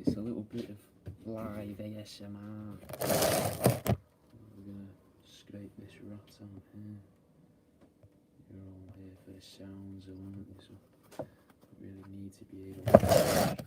it's a little bit of live ASMR. We're gonna scrape this rat out here. You're all here for the sounds, aren't you? So you really need to be able to.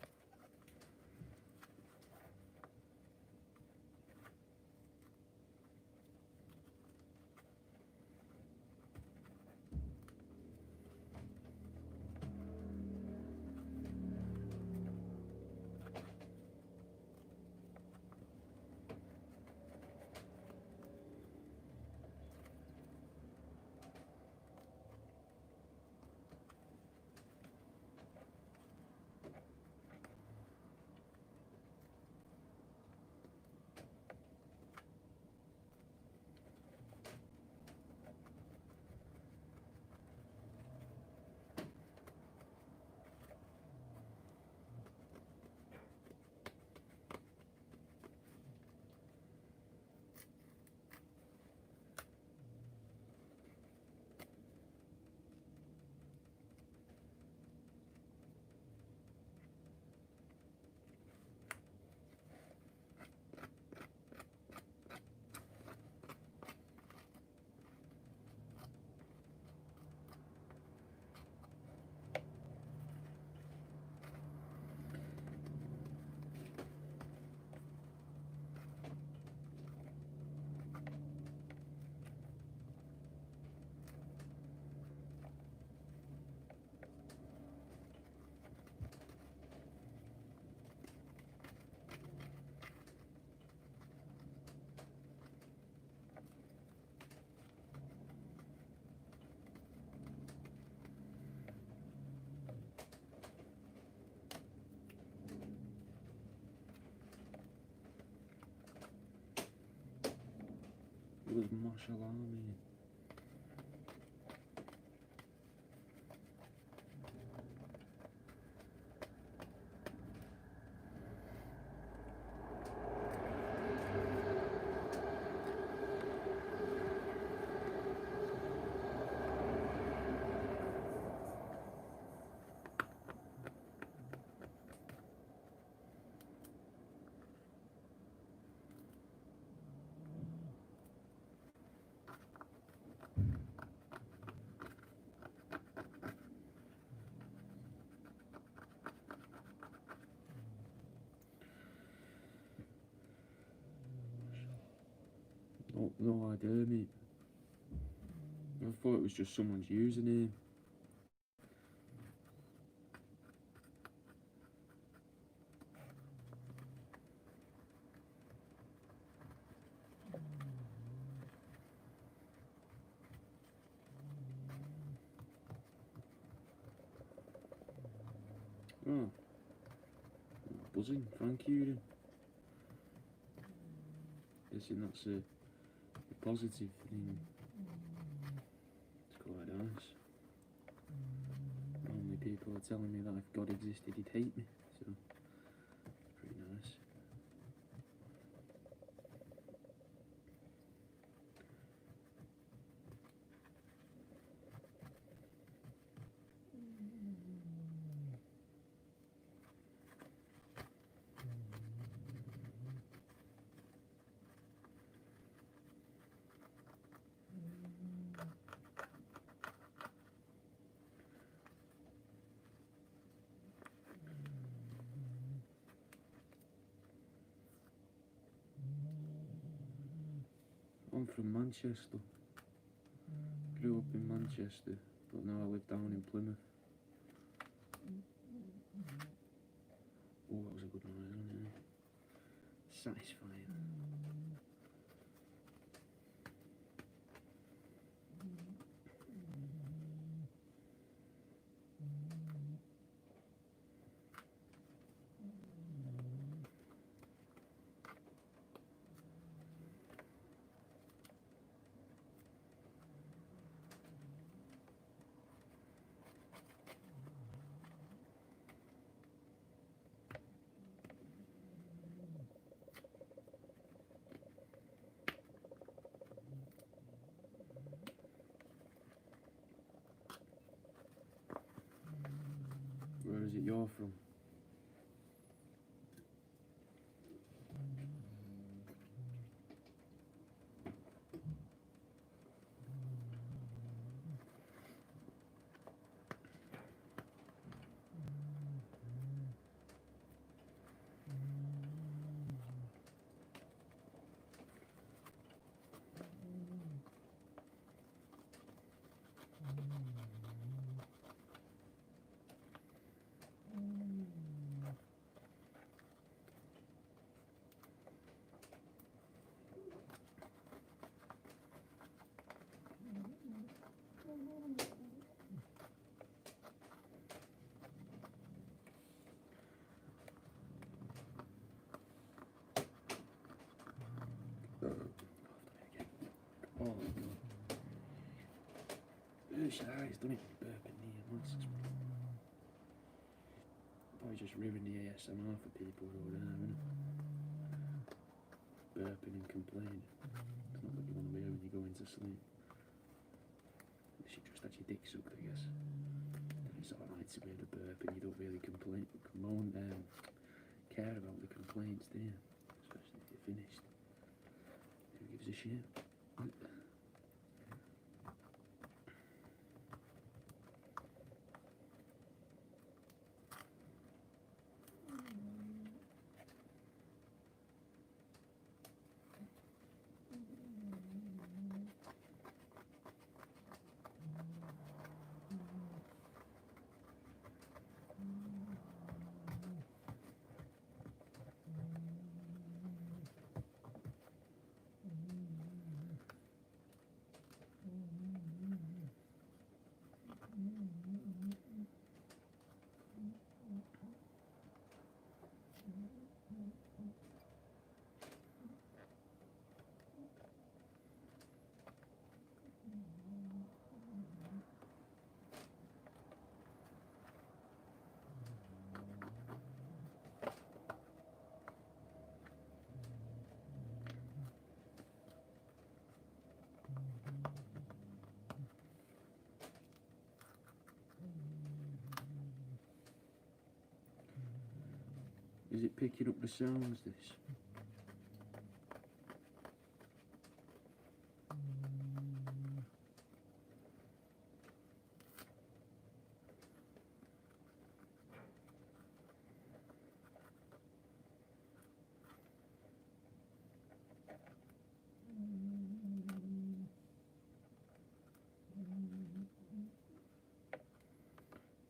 It was mashallah, man. No idea, mate. I thought it was just someone's username. Oh, buzzing, thank you then. Guessing that's a positive thing. It's quite nice. Normally people are telling me that if God existed he'd hate me, so it's pretty nice. I'm from Manchester. Grew up in Manchester, but now I live down in Plymouth. Oh, that was a good noise, wasn't it? Satisfying. Where is it you're from? Oh, he's done it burping near masks. Probably just ruined the ASMR for people who are there, isn't it? Burping and complaining. It's not what you want to hear when you go into sleep. Unless you just had your dick sucked, I guess. It's alright to hear the burping, you don't really care about the complaints, do you? Especially if you're finished. Who gives a shit? Is it picking up the sounds, this?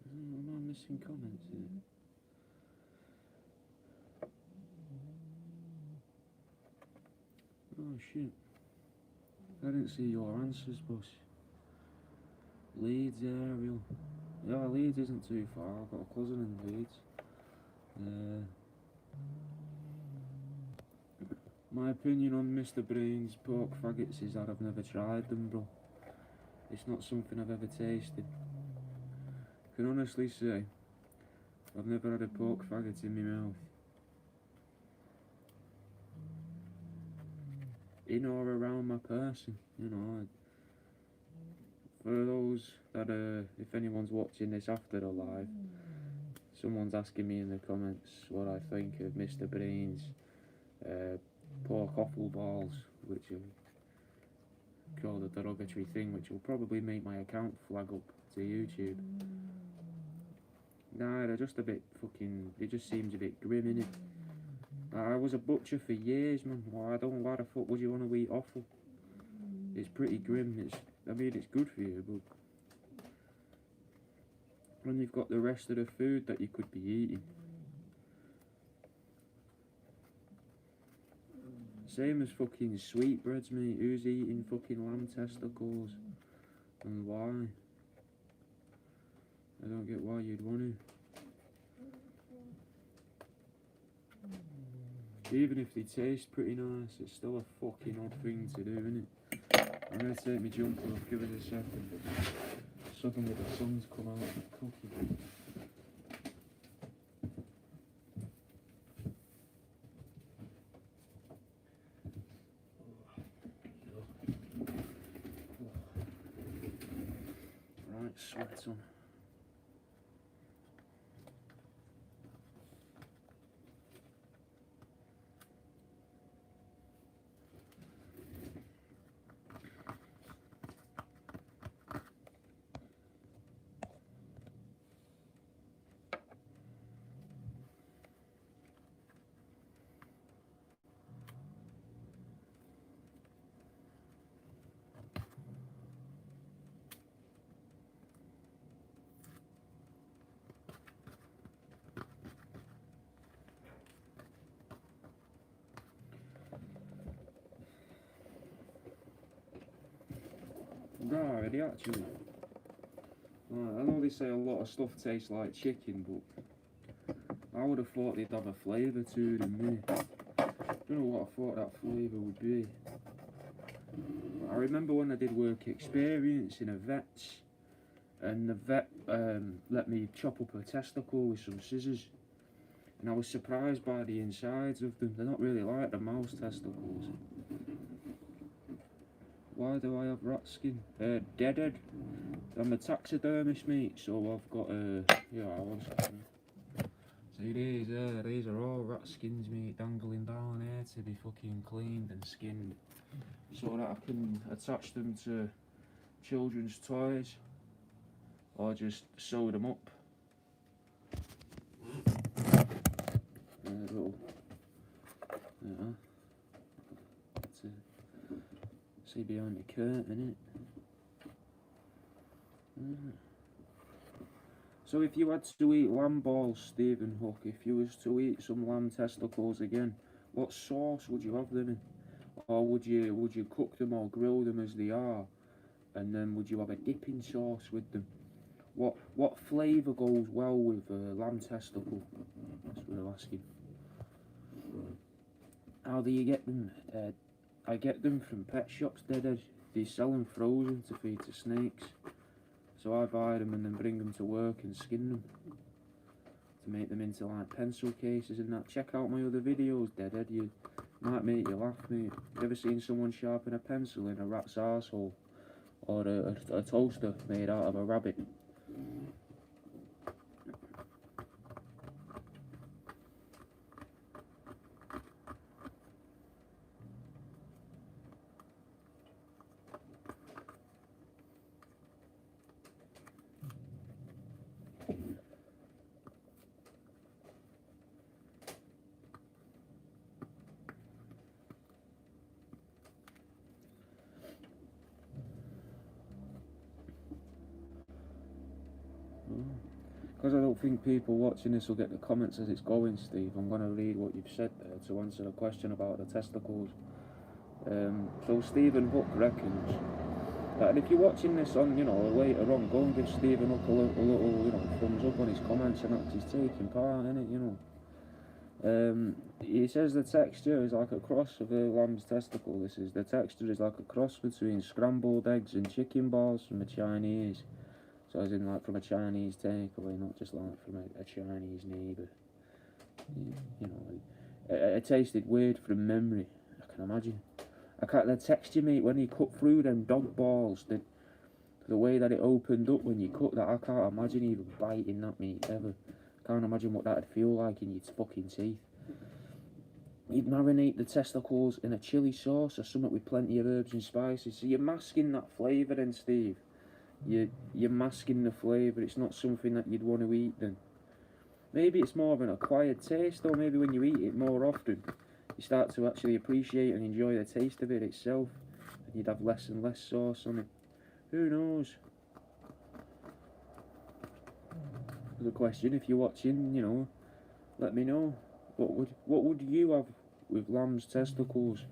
Am I missing comments here? Oh shit. I didn't see your answers, boss. Leeds area. Yeah, Leeds isn't too far. I've got a cousin in Leeds. My opinion on Mr. Brain's pork faggots is that I've never tried them, bro. It's not something I've ever tasted. I can honestly say, I've never had a pork faggot in my mouth. In or around my person, you know. For those that, if anyone's watching this after the live, someone's asking me in the comments what I think of Mr. Brain's pork offal balls, which are called a derogatory thing, which will probably make my account flag up to YouTube. Nah, they're just a bit fucking, it just seems a bit grim, innit? I was a butcher for years, man. Why the fuck would you want to eat offal? It's pretty grim. I mean, it's good for you, but when you've got the rest of the food that you could be eating. Same as fucking sweetbreads, mate. Who's eating fucking lamb testicles? And why? I don't get why you'd want to. Even if they taste pretty nice, it's still a fucking odd thing to do, isn't it? I'm gonna take my jumper off, give it a second. Suddenly the sun's come out and cooking. Right, sweat on. Right, actually. I know they say a lot of stuff tastes like chicken, but I would have thought they'd have a flavour to them, me. I don't know what I thought that flavour would be. But I remember when I did work experience in a vet's, and the vet let me chop up a testicle with some scissors, and I was surprised by the insides of them. They're not really like the mouse testicles. Why do I have rat skin? Deadhead. I'm a taxidermist, mate, so I've got yeah, one second. See these are all rat skins, mate, dangling down here to be fucking cleaned and skinned, so that I can attach them to children's toys, or just sew them up. Little, yeah, that's it. See behind the curtain, innit? So if you had to eat lamb balls, Stephen Hook, if you was to eat some lamb testicles again, what sauce would you have them in? Or would you cook them or grill them as they are, and then would you have a dipping sauce with them? What flavour goes well with a lamb testicle? That's what I'm asking. How do you get them? I get them from pet shops, Deadhead. They sell them frozen to feed to snakes. So I buy them and then bring them to work and skin them to make them into like pencil cases and that. Check out my other videos, Deadhead. You might make you laugh, mate. You ever seen someone sharpen a pencil in a rat's arsehole? Or a toaster made out of a rabbit? Because I don't think people watching this will get the comments as it's going, Steve, I'm going to read what you've said there to answer the question about the testicles. So Stephen Hook reckons that, and if you're watching this on, later on, go and give Stephen Hook a little, thumbs up on his comments, and that he's taking part in it, He says the texture is like a cross of a lamb's testicle. The texture is like a cross between scrambled eggs and chicken balls from a Chinese. So as in like from a Chinese takeaway, not just like from a Chinese neighbour. It tasted weird from memory, I can imagine. The texture, mate, when you cut through them dog balls, the way that it opened up when you cut that, I can't imagine even biting that meat ever. I can't imagine what that'd feel like in your fucking teeth. You'd marinate the testicles in a chilli sauce or something with plenty of herbs and spices, so you're masking that flavour then, Steve. You're masking the flavour. It's not something that you'd want to eat then. Maybe it's more of an acquired taste, or maybe when you eat it more often, you start to actually appreciate and enjoy the taste of it itself, and you'd have less and less sauce on it. Who knows? There's a question. If you're watching, let me know. What would you have with lamb's testicles?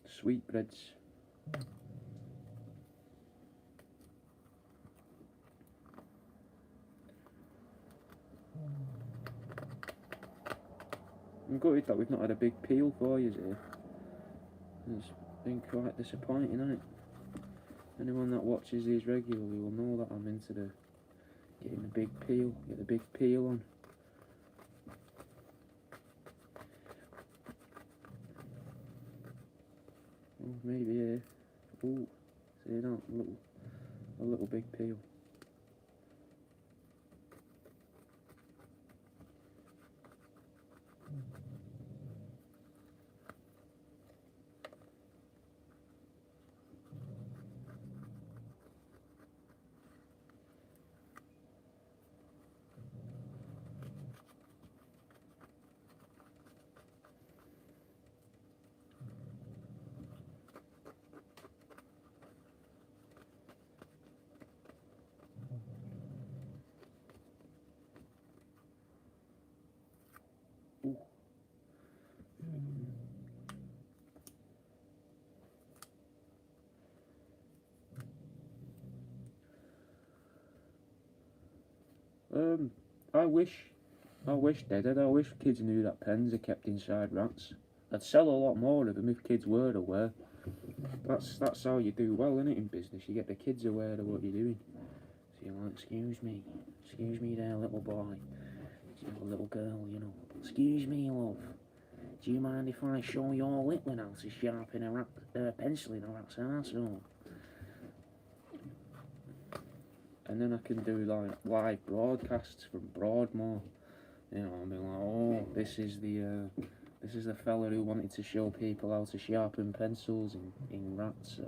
Sweetbreads. I'm gutted that we've not had a big peel for you here. It's been quite disappointing, hasn't it? Anyone that watches these regularly will know that I'm into getting the big peel, get the big peel on. Oh, maybe here. Oh, see that? A little big peel. I wish, Deadhead, I wish kids knew that pens are kept inside rats. I'd sell a lot more of them if kids were aware. That's how you do well, innit, in business. You get the kids aware of what you're doing. So you're like, excuse me there, little boy. You're a little girl, you know. Excuse me, love. Do you mind if I show your little how to sharpen a pencil in a rat's arsehole? And then I can do like live broadcasts from Broadmoor. You know, I'll be like, oh, this is the fella who wanted to show people how to sharpen pencils in rats.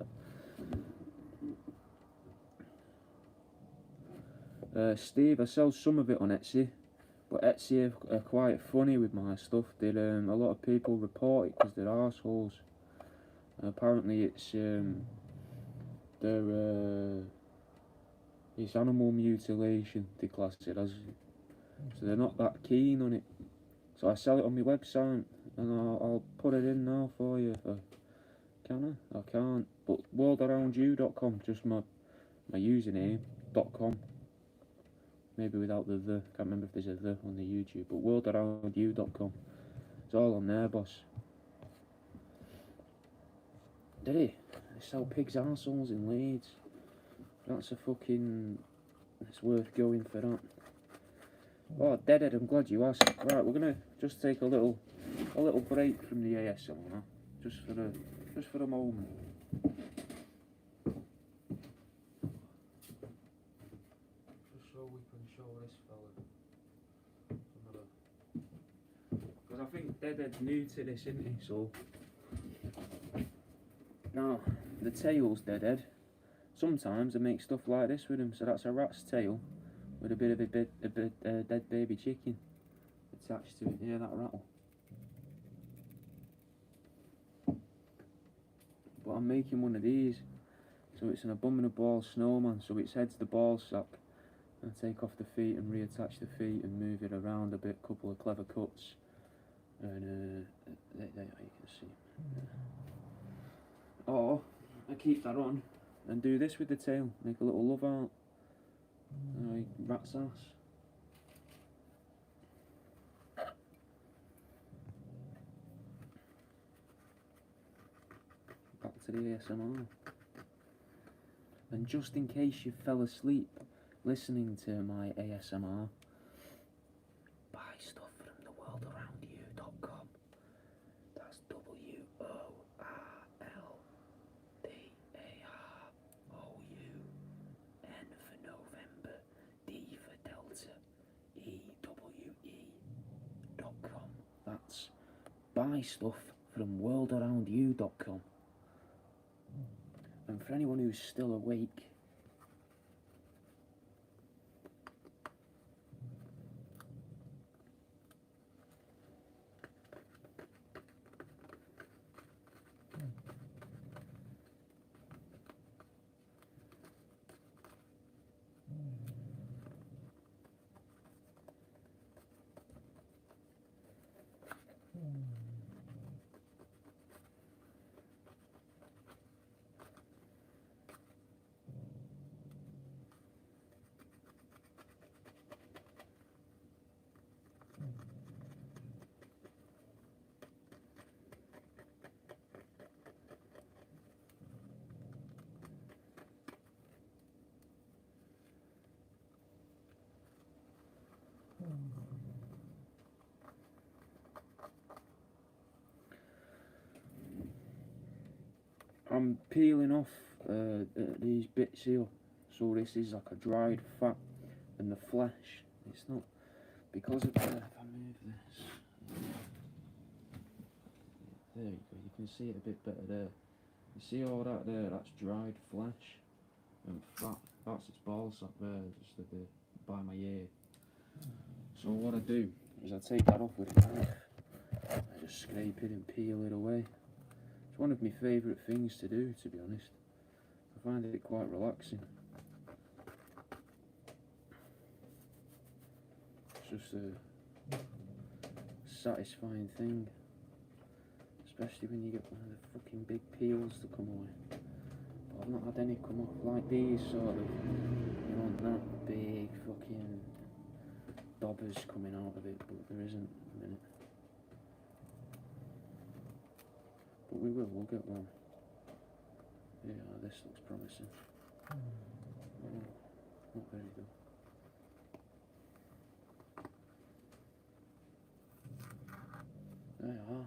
Steve, I sell some of it on Etsy, but Etsy are quite funny with my stuff. A lot of people report it because they're arseholes. Apparently it's it's animal mutilation, they class it as, so they're not that keen on it. So I sell it on my website, and I'll put it in now for you. Can I? I can't. But worldaroundyou.com, just my username .com. Maybe without the can't remember if there's a the on the YouTube, but worldaroundyou.com. It's all on there, boss. Did he? They sell pigs' arseholes in Leeds. That's a fucking... It's worth going for that. Oh, Deadhead, I'm glad you asked. Right, we're gonna just take a little break from the ASMR, just for a moment. Just so we can show this fella because I think Deadhead's new to this, isn't he? So now the tail's Deadhead. Sometimes I make stuff like this with him. So that's a rat's tail with a bit of a dead baby chicken attached to it. Yeah, that rattle. But I'm making one of these, so it's an abominable snowman. So its head's the ball sack. I take off the feet and reattach the feet and move it around a bit. Couple of clever cuts, and there you can see. Or I keep that on and do this with the tail. Make a little love art. Rat's ass. Back to the ASMR. And just in case you fell asleep listening to my ASMR, buy stuff from theworldaroundyou.com. That's WORLDAROUN for November, D for Delta, EWE.com. That's buy stuff from worldaroundyou.com. And for anyone who's still awake, I'm peeling off these bits here. So this is like a dried fat and the flesh. It's not because of the, if I move this, there you go, you can see it a bit better there. You see all that there, that's dried flesh and fat. That's its ball sack there, just at the, by my ear. So what I do is I take that off with a knife. I just scrape it and peel it away. It's one of my favourite things to do, to be honest. I find it quite relaxing. It's just a satisfying thing. Especially when you get one of the fucking big peels to come away. But I've not had any come off like these sort of, you want that big fucking dobbers coming out of it, but there isn't at the minute. But we'll get one. Yeah, this looks promising. Oh, not very good. There you are.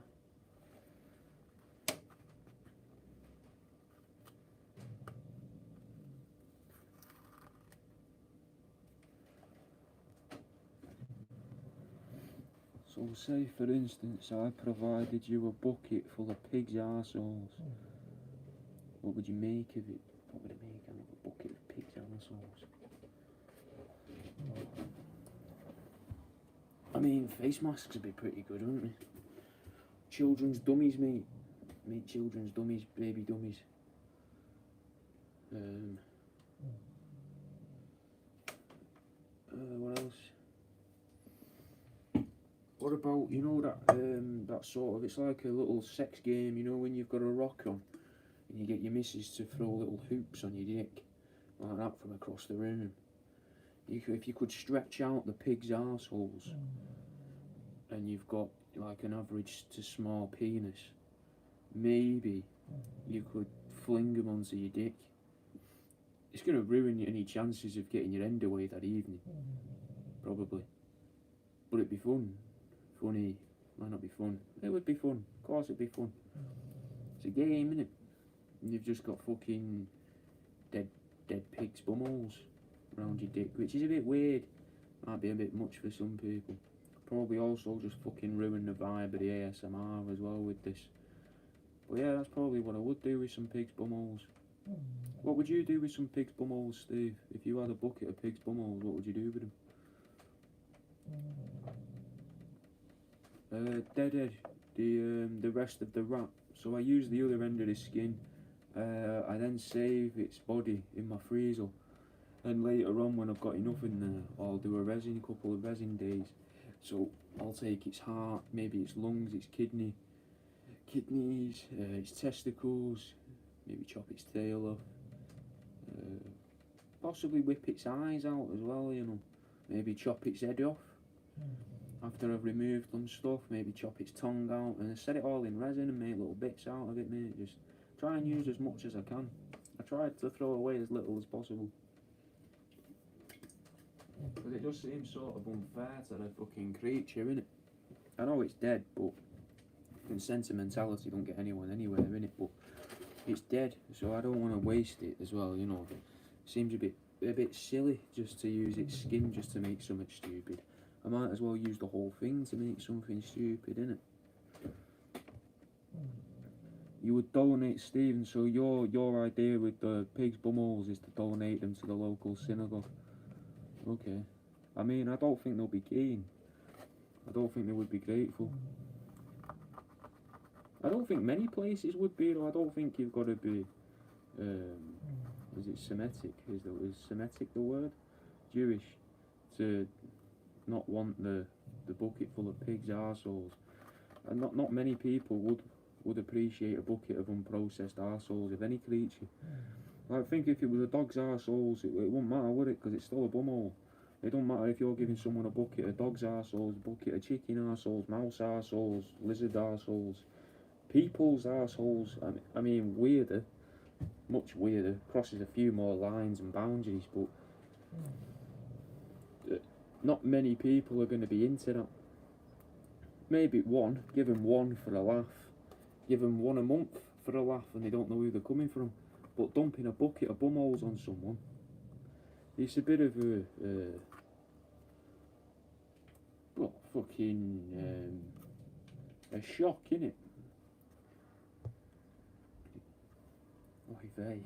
So say for instance I provided you a bucket full of pigs' arseholes. What would you make of it? What would it make out of a bucket of pigs' arseholes? I mean, face masks would be pretty good, wouldn't they? Children's dummies, mate. Make children's dummies, baby dummies. What else? What about, you know, that sort of, it's like a little sex game, you know, when you've got a rock on and you get your missus to throw little hoops on your dick, like that from across the room. If you could stretch out the pig's arseholes and you've got like an average to small penis, maybe you could fling them onto your dick. It's going to ruin any chances of getting your end away that evening, probably. But it'd be fun. Funny. Might not be fun. It would be fun. Of course it'd be fun. It's a game, innit? And you've just got fucking dead pigs' bumholes around your dick, which is a bit weird. Might be a bit much for some people. Probably also just fucking ruin the vibe of the ASMR as well with this. But yeah, that's probably what I would do with some pigs' bumholes. What would you do with some pigs' bumholes, Steve? If you had a bucket of pigs' bumholes, what would you do with them? Deadhead, the rest of the rat. So I use the other end of the skin. I then save its body in my freezer, and later on when I've got enough in there, I'll do a couple of resin days. So I'll take its heart, maybe its lungs, its kidneys, its testicles, maybe chop its tail off, possibly whip its eyes out as well, you know, maybe chop its head off. After I've removed them stuff, maybe chop its tongue out and set it all in resin and make little bits out of it, mate. Just try and use as much as I can. I tried to throw away as little as possible. Because it does seem sort of unfair to the fucking creature, innit? I know it's dead, but sentimentality don't get anyone anywhere, innit? But it's dead, so I don't want to waste it as well, you know. It seems a bit silly just to use its skin just to make something stupid. I might as well use the whole thing to make something stupid, innit? You would donate, Stephen, so your idea with the pig's bumholes is to donate them to the local synagogue. Okay. I mean, I don't think they'll be keen. I don't think they would be grateful. I don't think many places would be, though. I don't think you've got to be, is it Semitic? Is Semitic the word? Jewish, to not want the bucket full of pigs' arseholes. And not many people would appreciate a bucket of unprocessed arseholes of any creature. I think if it was a dog's arseholes, it wouldn't matter, would it? Because it's still a bumhole. It don't matter if you're giving someone a bucket of dog's arseholes, a bucket of chicken arseholes, mouse arseholes, lizard arseholes, people's arseholes. I mean, weirder, much weirder, crosses a few more lines and boundaries, but not many people are going to be into that. Maybe one, give them one for a laugh, give them one a month for a laugh, and they don't know who they're coming from. But dumping a bucket of bumholes on someone, it's a bit of a shock, innit? Oy vey.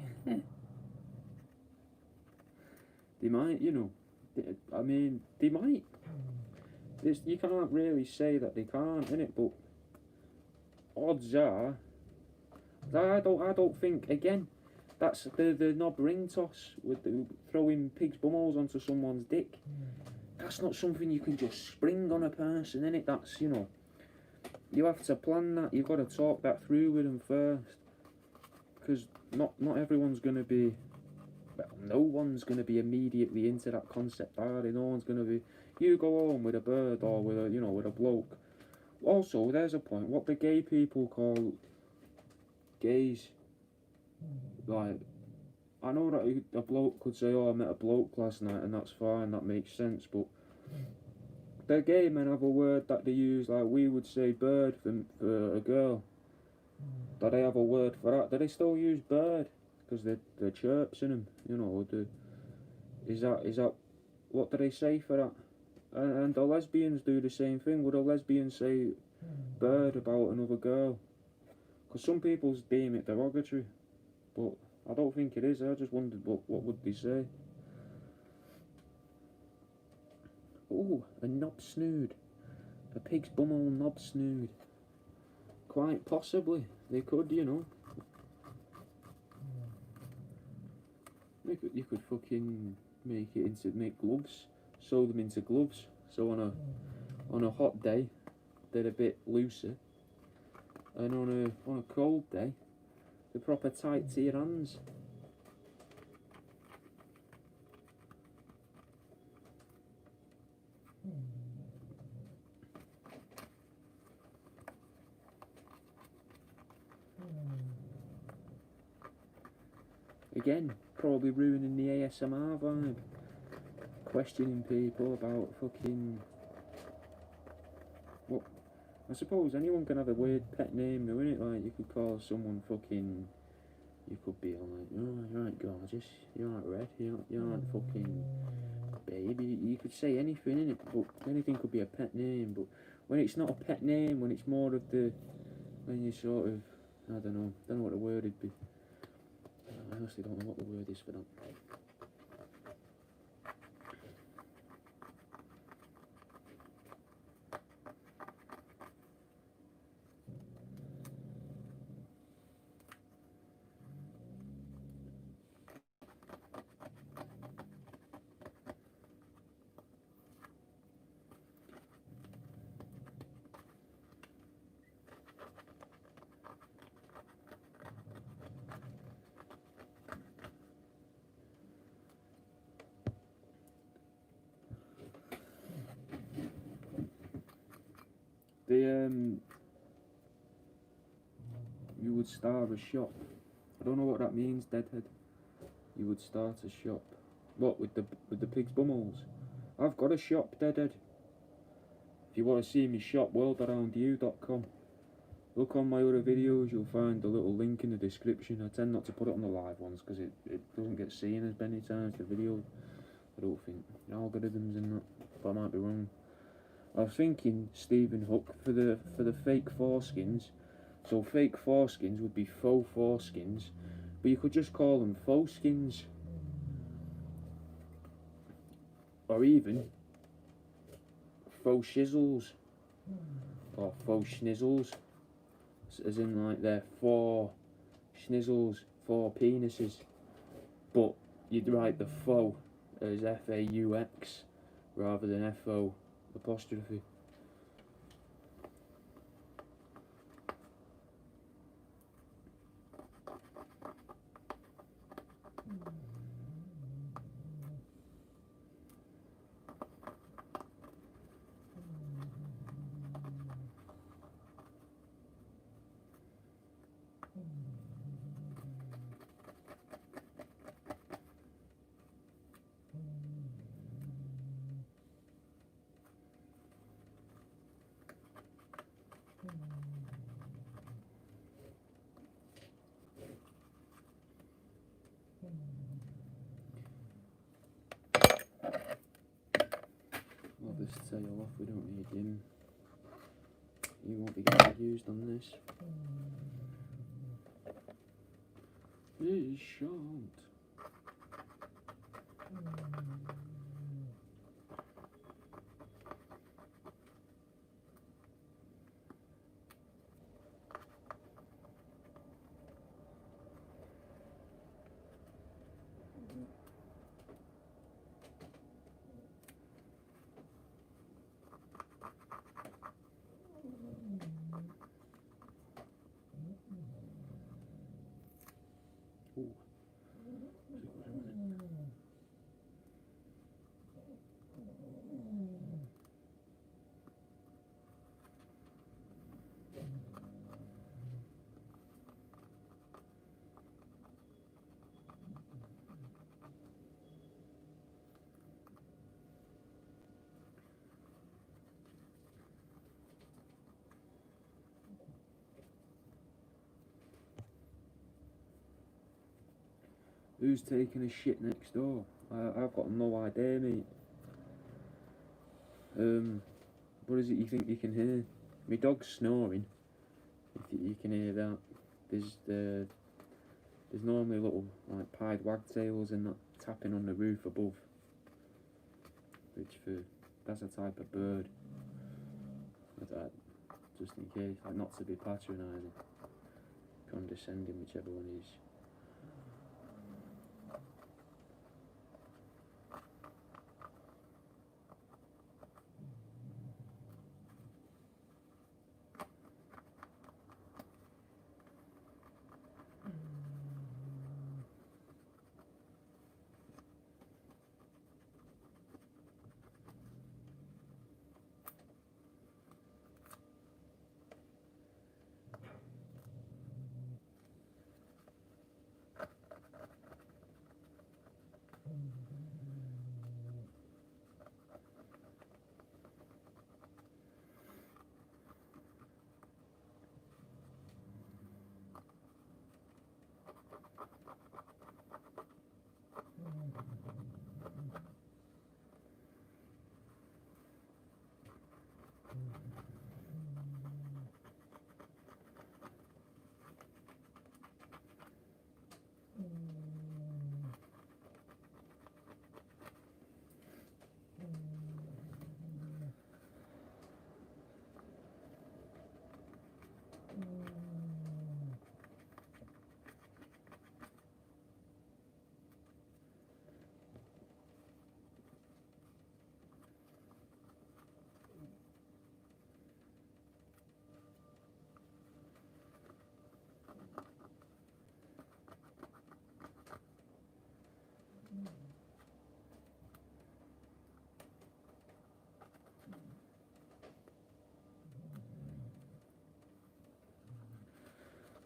They might, you know, they might. You can't really say that they can't, innit? But odds are, I don't think, again, that's the knob ring toss with throwing pig's bumholes onto someone's dick. That's not something you can just spring on a person, innit? That's, you know, you have to plan that. You've got to talk that through with them first, because not everyone's going to be, well, no one's going to be immediately into that concept, are they? No one's going to be, you go home with a bird or with a bloke. Also, there's a point, what the gay people call gays. Like, I know that a bloke could say, oh, I met a bloke last night, and that's fine, that makes sense, but the gay men have a word that they use, like we would say bird for a girl. Do they have a word for that? Do they still use bird? Because they're chirps in them, you know. Is that what do they say for that? And the lesbians do the same thing. Would a lesbian say bird about another girl? Because some people deem it derogatory, but I don't think it is. I just wondered what would they say. Oh, a knob snood. A pig's bumhole knob snood. Quite possibly. They could, you know. You could fucking make gloves. Sew them into gloves. So on a hot day, they're a bit looser. And on a cold day, they're proper tight to your hands. Again, probably ruining the ASMR vibe. Questioning people about fucking... What? I suppose anyone can have a weird pet name, though, innit? Like, you could call someone fucking... You could be all like, oh, you're right gorgeous, you're right red, you're right fucking baby. You could say anything, innit? But anything could be a pet name. But when it's not a pet name, when it's more of when you sort of... I don't know what the word would be. I honestly don't know what the word is for that. You would start a shop. I don't know what that means, deadhead. You would start a shop. What, with the pig's bumholes? I've got a shop, deadhead. If you want to see me shop, worldaroundyou.com. Look on my other videos, you'll find a little link in the description. I tend not to put it on the live ones because it doesn't get seen as many times, the video. I don't think. The algorithms and that, but I might be wrong. I was thinking Stephen Hook for the fake foreskins. So fake foreskins would be faux foreskins, but you could just call them faux skins. Or even faux shizzles. Or faux schnizzles. As in like they're 4 schnizzles, 4 penises. But you'd write the faux as F-A-U-X rather than F-O apostrophe. I'll just tail off, we don't need him. He won't be getting used on this. He shan't. Ooh. Who's taking a shit next door? I've got no idea, mate. What is it you think you can hear? My dog's snoring. If you can hear that. There's normally little like pied wagtails and that tapping on the roof above. That's a type of bird. Just in case, like not to be patronising, condescending, whichever one is.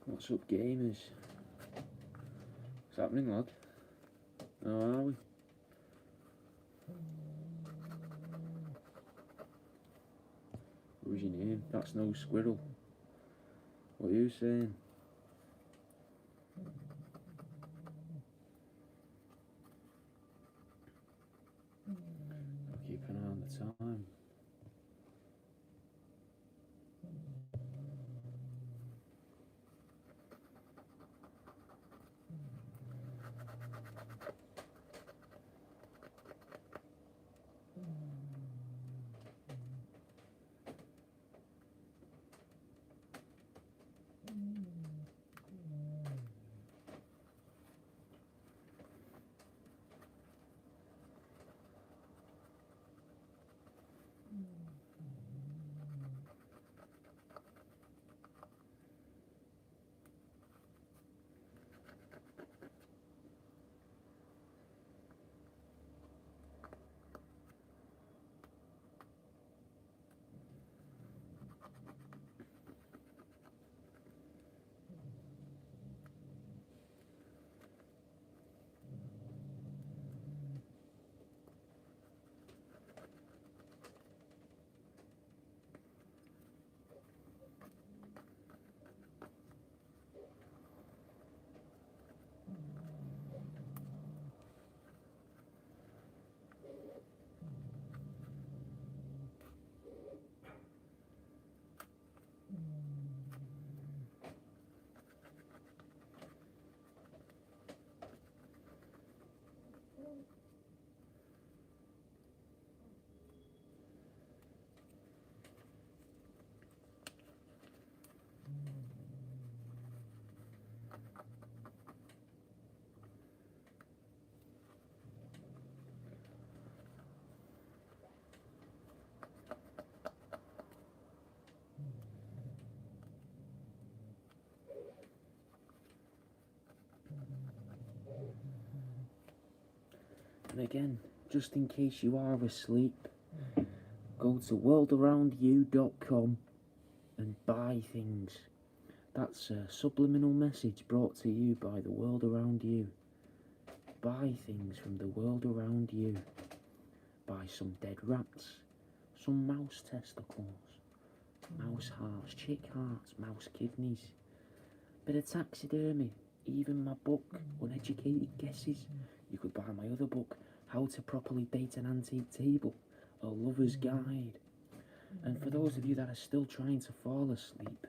What's up, gamers? What's happening, lad? How are we? What's your name? That's no squirrel. What are you saying? I'll keep an eye on the time. And again, just in case you are asleep, go to worldaroundyou.com and buy things. That's a subliminal message brought to you by the world around you. Buy things from the world around you. Buy some dead rats, some mouse testicles, mouse hearts, chick hearts, mouse kidneys, bit of taxidermy, Even my book, Uneducated Guesses. You could buy my other book, How to Properly Date an Antique Table, A Lover's Guide. And for those of you that are still trying to fall asleep,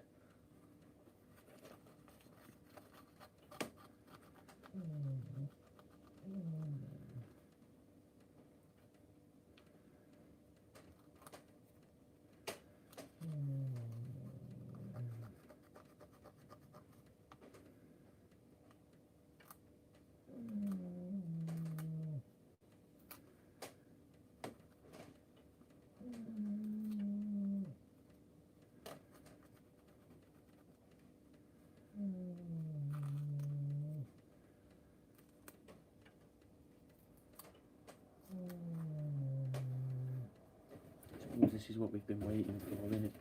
this is what we've been waiting for, isn't it?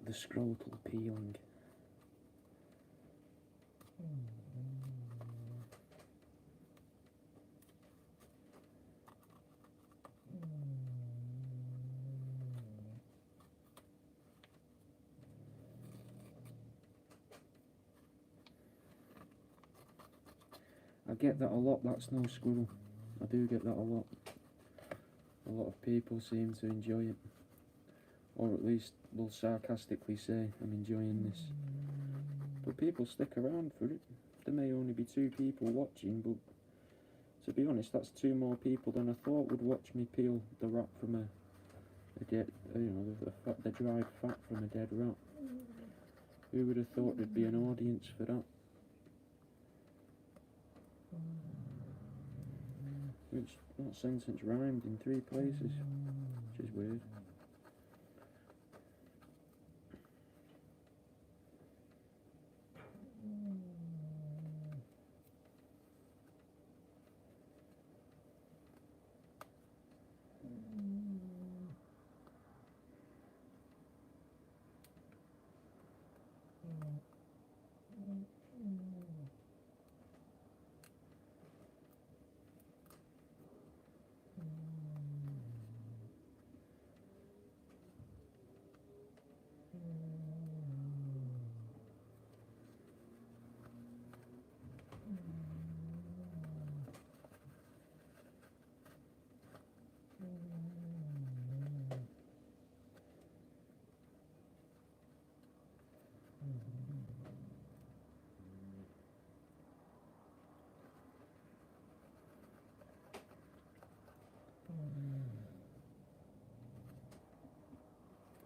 The scrotal peeling. I get that a lot, that's no squirrel. I do get that a lot. A lot of people seem to enjoy it. Or at least will sarcastically say, I'm enjoying this. But people stick around for it. There may only be 2 people watching, but to be honest, that's 2 more people than I thought would watch me peel the rat from a dead, the dried fat from a dead rat. Who would have thought there'd be an audience for that? Which, that sentence rhymed in 3 places, which is weird.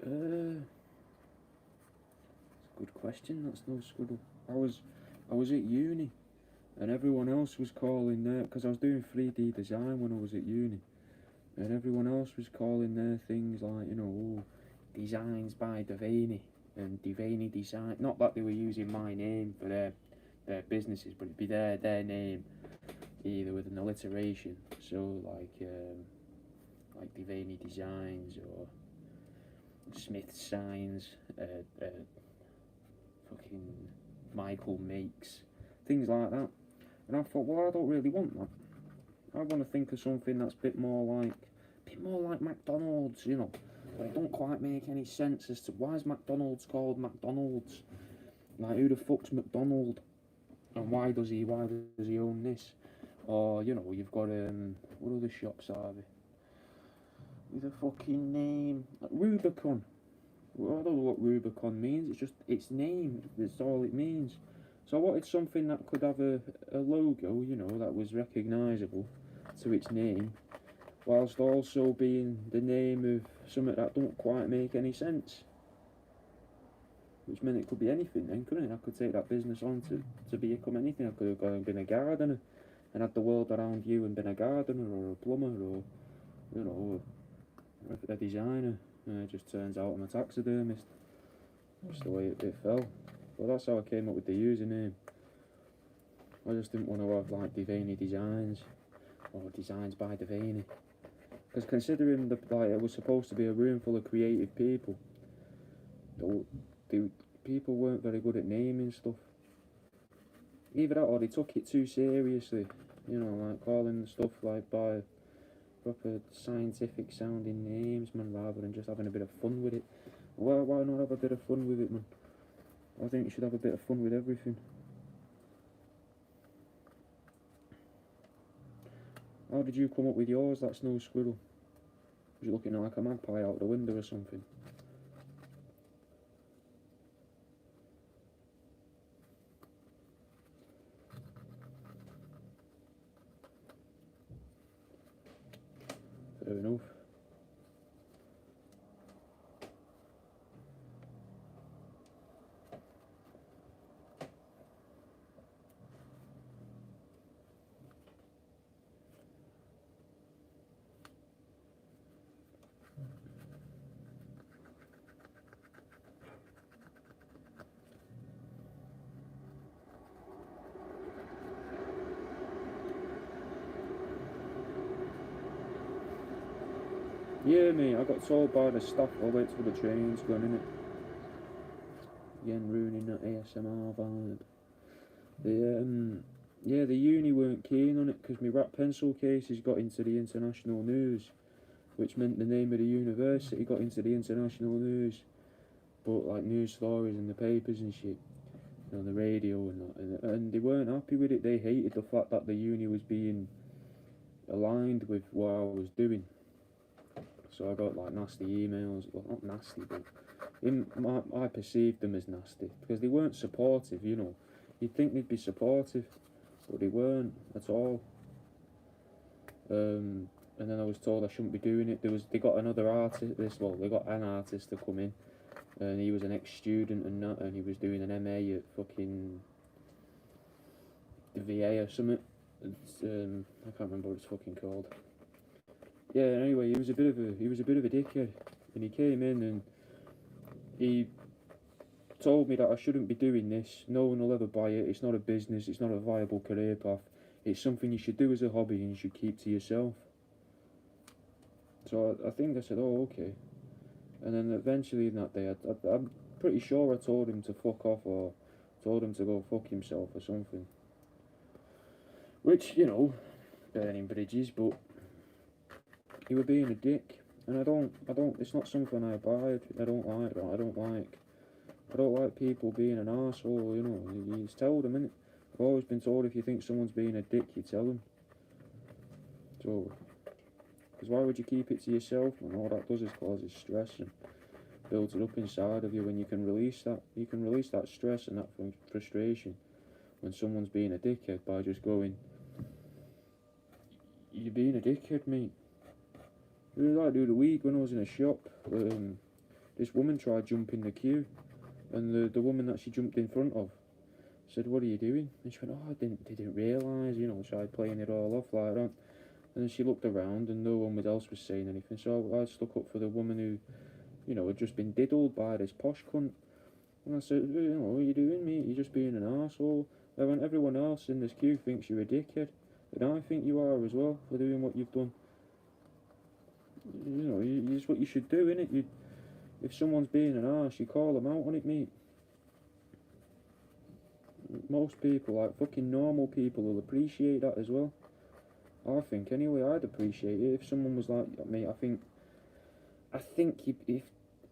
That's a good question. That's no squirrel. I was at uni, and everyone else was calling their, because I was doing 3D design when I was at uni, and everyone else was calling their things like, designs by Devaney and Devaney Design. Not that they were using my name for their businesses, but it'd be their name, either with an alliteration. So like Devaney Designs or Smith Signs, fucking Michael Makes, things like that. And I thought, well, I don't really want that. I want to think of something that's a bit more like McDonald's, But it don't quite make any sense as to why is McDonald's called McDonald's? Like, who the fuck's McDonald? And why does he own this? Or, you've got, what other shops are there? With a fucking name, like Rubicon. Well, I don't know what Rubicon means. It's just its name. That's all it means. So I wanted something that could have a logo, that was recognisable to its name, whilst also being the name of something that don't quite make any sense. Which meant it could be anything then, couldn't it? I could take that business on to become anything. I could have gone and been a gardener and had the world around you and been a gardener or a plumber or, a designer. It just turns out I'm a taxidermist. Just the way it fell. Well, that's how I came up with the username. I just didn't want to have like Devaney Designs or Designs by Devaney. Because considering it was supposed to be a room full of creative people, the people weren't very good at naming stuff. Either that or they took it too seriously. Like calling stuff like by proper scientific sounding names, man, rather than just having a bit of fun with it. Why not have a bit of fun with it, man? I think you should have a bit of fun with everything. How did you come up with yours? That's no squirrel. Was you looking like a magpie out the window or something? Fair enough. Yeah, mate, I got told by the staff I wait till the train's gone, innit? Again, ruining that ASMR vibe. Yeah, the uni weren't keen on it because my rat pencil cases got into the international news, which meant the name of the university got into the international news. But like news stories in the papers and shit, on the radio and that, and they weren't happy with it. They hated the fact that the uni was being aligned with what I was doing. So I got like nasty emails, well not nasty, but I perceived them as nasty because they weren't supportive, you know. You'd think they'd be supportive, but they weren't at all. And then I was told I shouldn't be doing it. They got another artist, they got an artist to come in, and he was an ex-student and that, and he was doing an MA at fucking the VA or something. I can't remember what it's fucking called. Yeah, anyway, he was a bit of a dickhead, and he came in and he told me that I shouldn't be doing this. No one will ever buy it. It's not a business. It's not a viable career path. It's something you should do as a hobby and you should keep to yourself. So I think I said, oh, okay. And then eventually that day, I'm pretty sure I told him to fuck off or told him to go fuck himself or something. Which, you know, burning bridges, but he was being a dick. And I don't, it's not something I abide. I don't like that. I don't like people being an arsehole, you know. You just tell them, innit? I've always been told if you think someone's being a dick, you tell them. So, because why would you keep it to yourself? And all that does is causes stress and builds it up inside of you. When you can release that stress and that frustration when someone's being a dickhead by just going, you're being a dickhead, mate. It was like the other week when I was in a shop. This woman tried jumping the queue, and the woman that she jumped in front of said, "What are you doing?" And she went, "Oh, I didn't realise," you know, tried playing it all off like that. And then she looked around and no one else was saying anything, so I stuck up for the woman who, you know, had just been diddled by this posh cunt. And I said, you know, what are you doing, mate? You're just being an arsehole. When everyone else in this queue thinks you're a dickhead, and I think you are as well for doing what you've done. You know, it's what you should do, innit? If someone's being an arse, you call them out on it, mate. Most people, like fucking normal people, will appreciate that as well. I think anyway, I'd appreciate it if someone was like, mate, I think if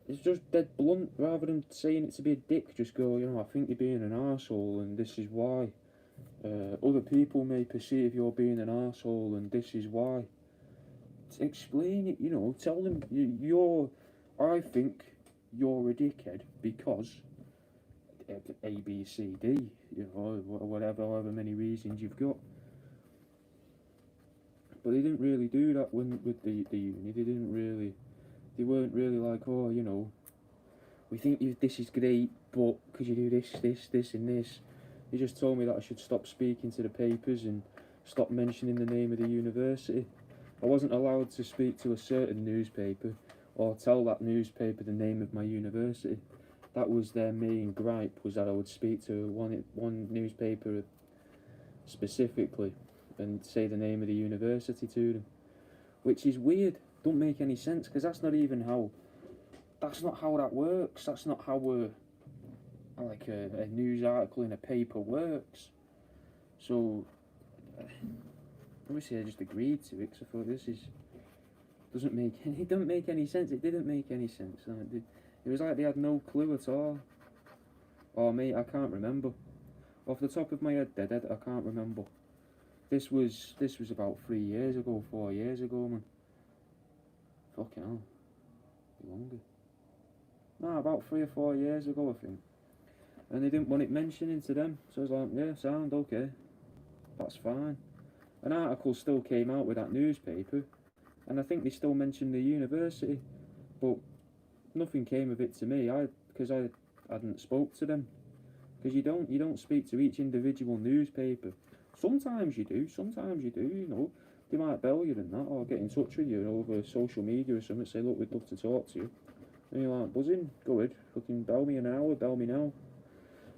it's just dead blunt, rather than saying it to be a dick, just go, you know, I think you're being an arsehole and this is why. Other people may perceive you're being an arsehole and this is why. Explain it, you know, tell them I think you're a dickhead because A, B, C, D, you know, however many reasons you've got. But they didn't really do that with the uni. They weren't really like, oh, you know, we think this is great, but could you do this, and this? They just told me that I should stop speaking to the papers and stop mentioning the name of the university. I wasn't allowed to speak to a certain newspaper or tell that newspaper the name of my university. That was their main gripe, was that I would speak to one newspaper specifically and say the name of the university to them, which is weird. Don't make any sense, because that's not how that works. That's not how a news article in a paper works. So obviously I just agreed to it, because I thought it doesn't make any sense. It didn't make any sense. It was like they had no clue at all. Oh mate, I can't remember. Off the top of my head, dead, I can't remember. This was about 3 years ago, 4 years ago, man. Fucking hell, longer. Nah, about 3 or 4 years ago, I think. And they didn't want it mentioning to them, so I was like, yeah, sound okay, that's fine. An article still came out with that newspaper, and I think they still mentioned the university, but nothing came of it to me. Because I hadn't spoke to them. Because you don't speak to each individual newspaper. Sometimes you do, you know. They might bell you and that, or get in touch with you over social media or something, say, look, we'd love to talk to you. And you're like, buzzing, go ahead, fucking bell me an hour, bell me now.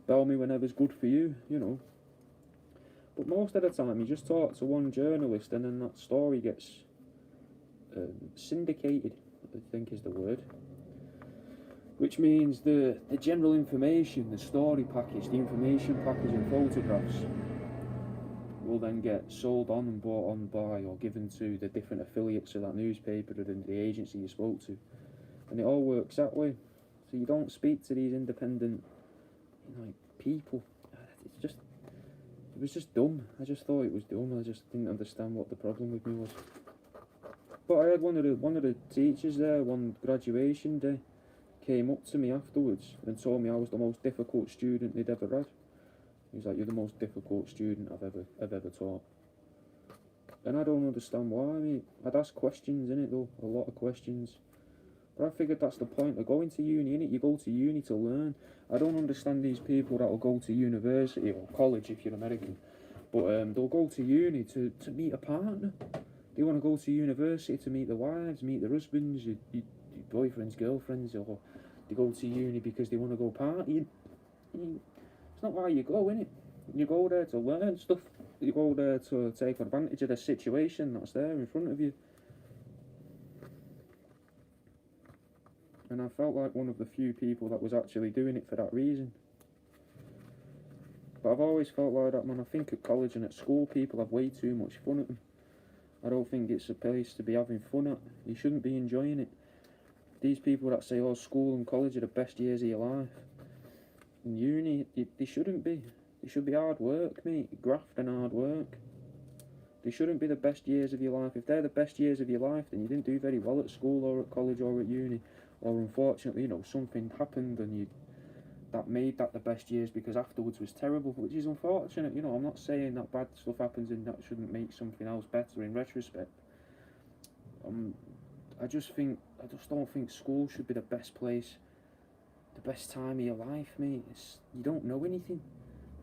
Bell me whenever's good for you, you know. But most of the time, you just talk to one journalist and then that story gets syndicated, I think is the word. Which means the general information, the story package, the information package and photographs will then get sold on and bought on by or given to the different affiliates of that newspaper or the agency you spoke to. And it all works that way. So you don't speak to these independent, people. It was just dumb. I just thought it was dumb. I just didn't understand what the problem with me was. But I had one of the teachers there, one graduation day, came up to me afterwards and told me I was the most difficult student they'd ever had. He was like, you're the most difficult student I've ever taught. And I don't understand why, mate. I'd ask questions, innit, though, a lot of questions. But I figured that's the point of going to uni, innit? You go to uni to learn. I don't understand these people that'll go to university or college if you're American, but they'll go to uni to meet a partner. They want to go to university to meet their wives, meet their husbands, your boyfriends, girlfriends, or they go to uni because they want to go partying. It's not why you go, innit? You go there to learn stuff. You go there to take advantage of the situation that's there in front of you. And I felt like one of the few people that was actually doing it for that reason. But I've always felt like that, man. I think at college and at school people have way too much fun at them. I don't think it's a place to be having fun at. You shouldn't be enjoying it. These people that say, oh, school and college are the best years of your life. In uni, they shouldn't be. They should be hard work, mate. Graft and hard work. They shouldn't be the best years of your life. If they're the best years of your life, then you didn't do very well at school or at college or at uni. Or unfortunately, something happened and that made that the best years because afterwards was terrible, which is unfortunate. I'm not saying that bad stuff happens and that shouldn't make something else better in retrospect. I just don't think school should be the best place, the best time of your life, mate. You don't know anything.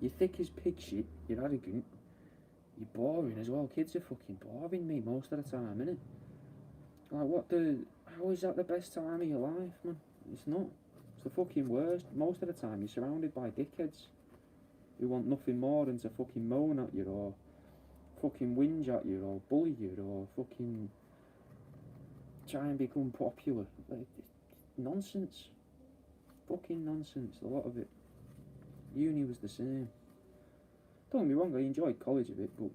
You're thick as pig shit, you're arrogant, you're boring as well. Kids are fucking boring, mate, most of the time, innit? How is that the best time of your life, man? It's not. It's the fucking worst. Most of the time you're surrounded by dickheads who want nothing more than to fucking moan at you or fucking whinge at you or bully you or fucking try and become popular. Nonsense. Fucking nonsense, a lot of it. Uni was the same. Don't get me wrong, I enjoyed college a bit, but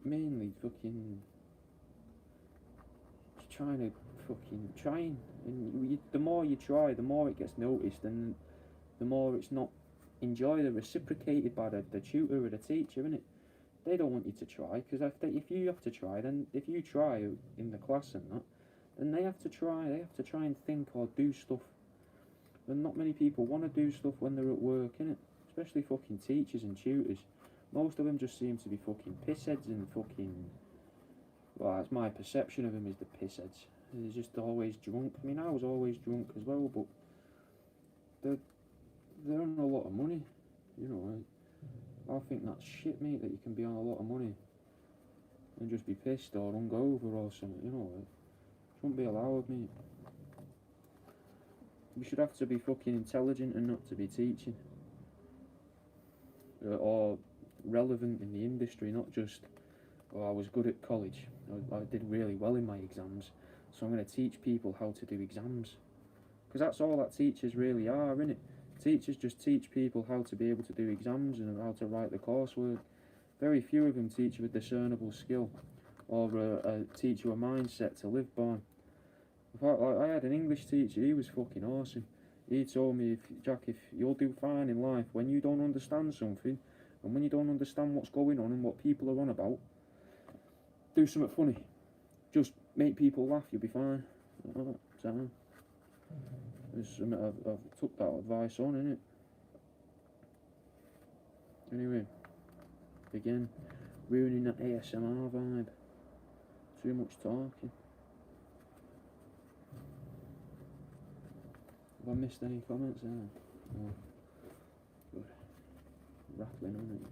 mainly fucking trying, and the more you try, the more it gets noticed, and the more it's not enjoyed or reciprocated by the tutor or the teacher, innit? They don't want you to try, because if you have to try, then if you try in the class and that, then they have to try and think or do stuff. And not many people want to do stuff when they're at work, innit? Especially fucking teachers and tutors. Most of them just seem to be fucking pissheads and fucking... Well, that's my perception of them, is the pissheads. They're just always drunk. I mean, I was always drunk as well, but they're on a lot of money, I think that's shit, mate, that you can be on a lot of money and just be pissed or hungover or something, it shouldn't be allowed, mate. You should have to be fucking intelligent and not to be teaching. Or relevant in the industry, not just, I was good at college, I did really well in my exams, so I'm going to teach people how to do exams. Because that's all that teachers really are, innit? Teachers just teach people how to be able to do exams and how to write the coursework. Very few of them teach you a discernible skill or teach you a mindset to live by. In fact, I had an English teacher, he was fucking awesome. He told me, Jack, if you'll do fine in life when you don't understand something, and when you don't understand what's going on and what people are on about, do something funny. Just make people laugh, you'll be fine. Oh, so, there's something I've took that advice on, innit? Anyway, again, ruining that ASMR vibe. Too much talking. Have I missed any comments there? No. Good. Rattling on it.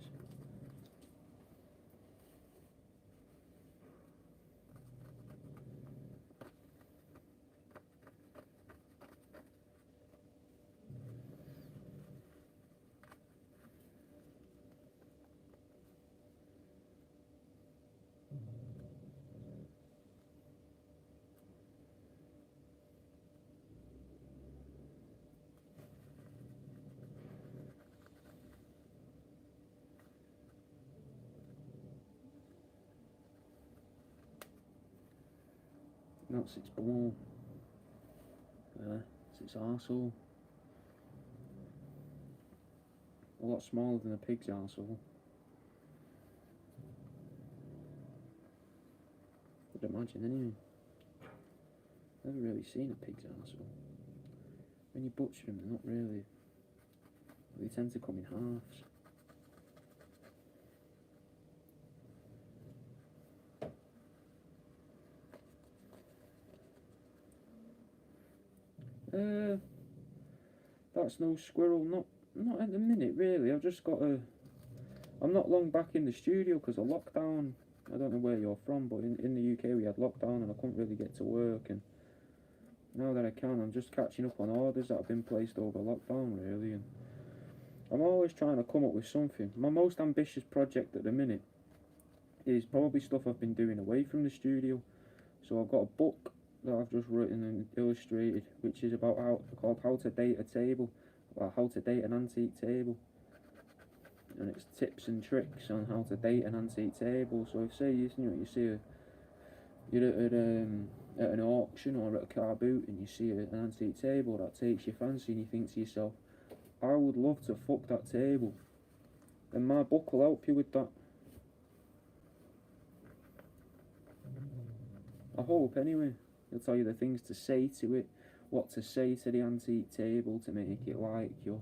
That's its ball. It's its arsehole. A lot smaller than a pig's arsehole. I'd imagine anyway. Never really seen a pig's arsehole. When you butcher them, they're not really. They tend to come in halves. That's no squirrel. Not at the minute, really. I've just got a. I'm not long back in the studio because of lockdown. I don't know where you're from, but in the UK we had lockdown and I couldn't really get to work. And now that I can, I'm just catching up on orders that have been placed over lockdown, really. And I'm always trying to come up with something. My most ambitious project at the minute is probably stuff I've been doing away from the studio. So I've got a book that I've just written and illustrated, which is about how to date a table, or how to date an antique table, and it's tips and tricks on how to date an antique table. So if say you see you're at an auction or at a car boot and you see an antique table that takes your fancy and you think to yourself, I would love to fuck that table, then my book will help you with that. I hope anyway. It'll tell you the things to say to it, what to say to the antique table to make it like your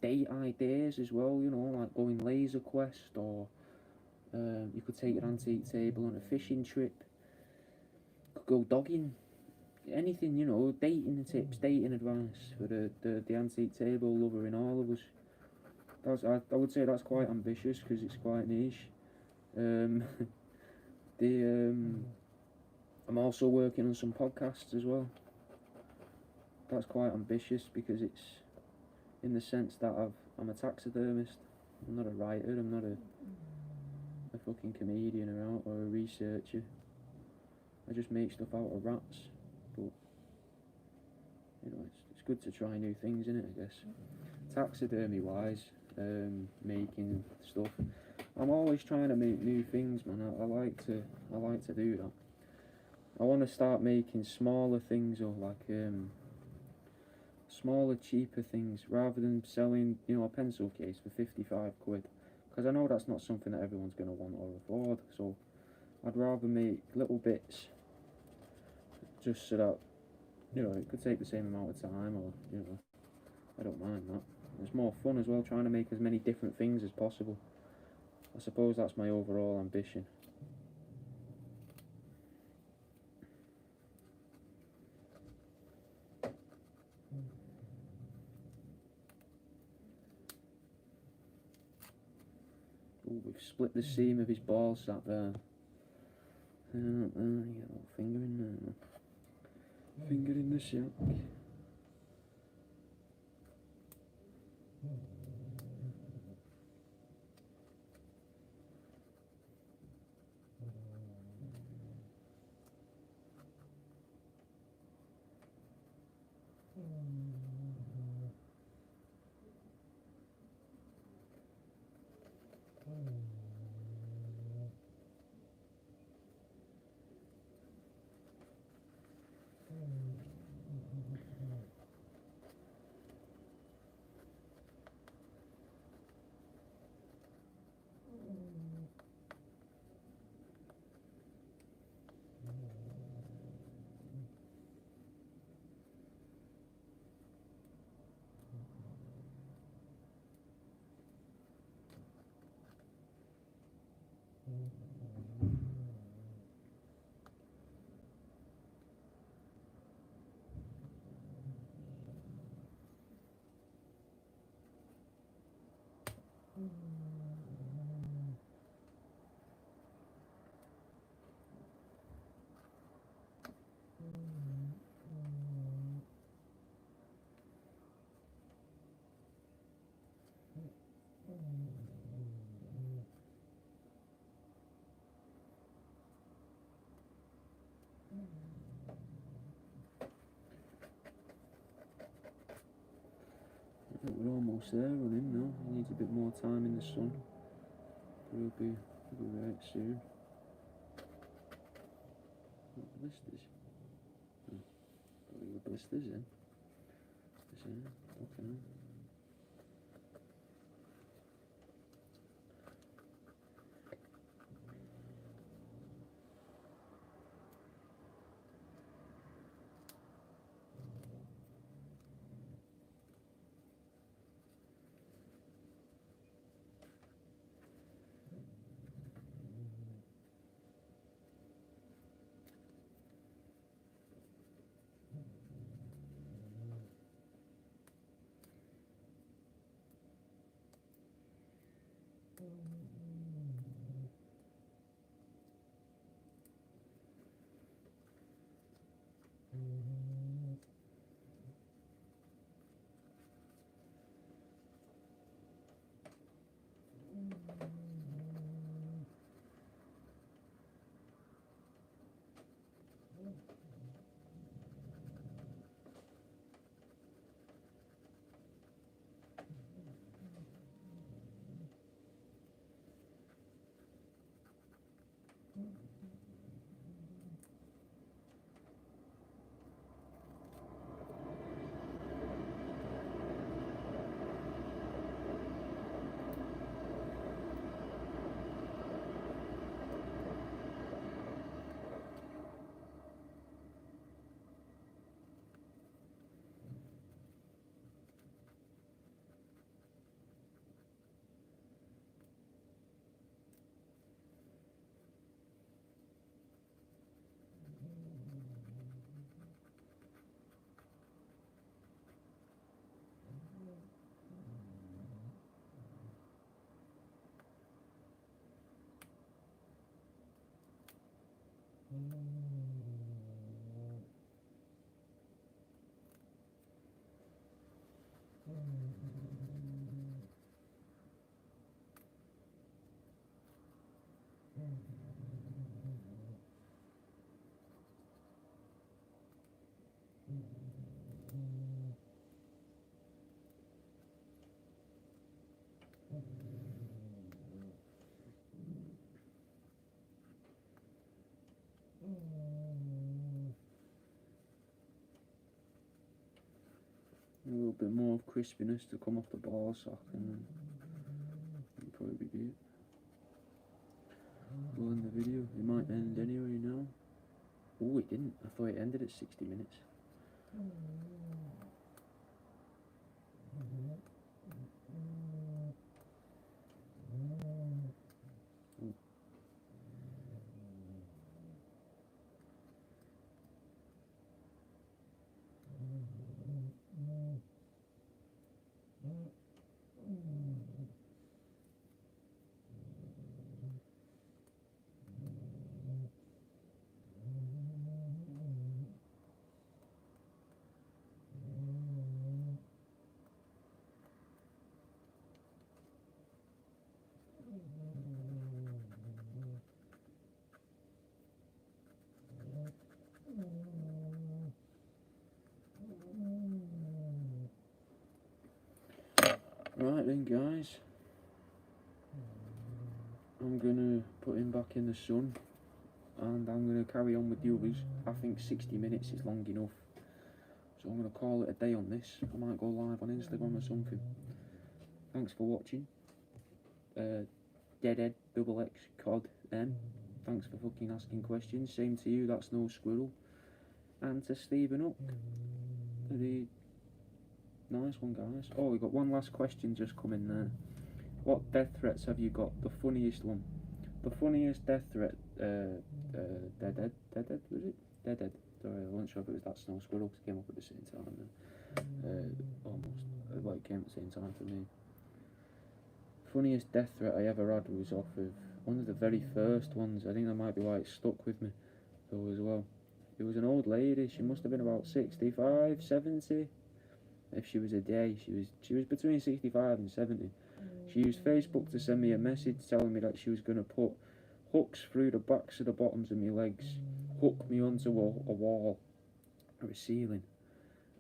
date ideas as well, you know, like going laser quest, or you could take your antique table on a fishing trip, could go dogging, anything, you know, dating tips, dating advice for the antique table lover in all of us. I would say that's quite ambitious because it's quite niche. I'm also working on some podcasts as well. That's quite ambitious because it's in the sense that I'm a taxidermist. I'm not a writer, I'm not a fucking comedian or a researcher. I just make stuff out of rats. But, you know, it's good to try new things, isn't it, I guess. Taxidermy wise, making stuff. I'm always trying to make new things, man. I like to do that. I want to start making smaller things, or like smaller, cheaper things, rather than selling, you know, a pencil case for 55 quid. Because I know that's not something that everyone's going to want or afford. So I'd rather make little bits, just so that, you know, it could take the same amount of time, or, you know, I don't mind that. It's more fun as well, trying to make as many different things as possible. I suppose that's my overall ambition. Ooh, we've split the seam of his ball sack there. You get a little finger in there. Finger in the shack. almost there on him now. He needs a bit more time in the sun. But he'll be right soon. What blisters? Got your blisters in. Okay. A little bit more of crispiness to come off the ball sock, and then it'll probably be it. We'll end the video. It might end anyway now. Oh, it didn't. I thought it ended at 60 minutes. Right then, guys, I'm gonna put him back in the sun, and I'm gonna carry on with the others. I think 60 minutes is long enough, so I'm gonna call it a day on this. I might go live on Instagram or something. Thanks for watching. Deadhead double X Cod M. Thanks for fucking asking questions. Same to you. That's no squirrel. And to Stephen Up. Pretty nice one, guys. Oh, we got one last question just come in there. What death threats have you got? The funniest one. The funniest death threat. Deadhead was it? Deadhead. Sorry, I wasn't sure if it was that snow squirrel because it came up at the same time. Almost. Well, it came at the same time for me. Funniest death threat I ever had was off of one of the very first ones. I think that might be why it stuck with me though as well. It was an old lady. She must have been about 65, 70. If she was a day, she was between 65 and 70. She used Facebook to send me a message telling me that she was going to put hooks through the backs of the bottoms of my legs, hook me onto a wall or a ceiling,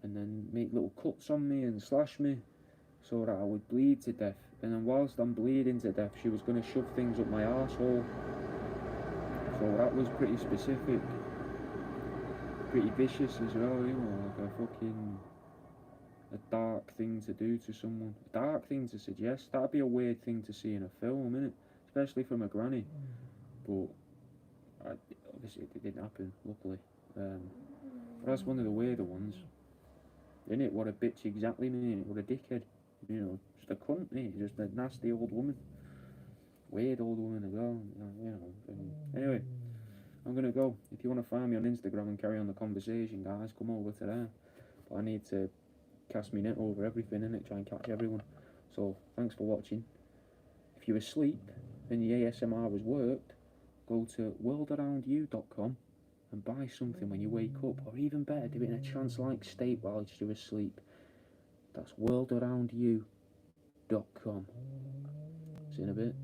and then make little cuts on me and slash me. so that I would bleed to death. And then whilst I'm bleeding to death, she was going to shove things up my arsehole. So that was pretty specific. Pretty vicious as well, you know, like a dark thing to do to someone. A dark thing to suggest. That'd be a weird thing to see in a film, innit? Especially from a granny. But obviously it didn't happen, luckily. But that's one of the weirder ones. Innit? What a bitch exactly, mate. What a dickhead. You know, just a cunt, mate. Just a nasty old woman. Weird old woman as well. You know. Anyway, I'm gonna go. If you want to find me on Instagram and carry on the conversation, guys, come over to there. But I need to cast my net over everything, innit? Try and catch everyone. So, thanks for watching. If you're asleep and the ASMR has worked, go to worldaroundyou.com and buy something when you wake up, or even better, do it in a trance-like state while you're asleep. That's worldaroundyou.com. See you in a bit.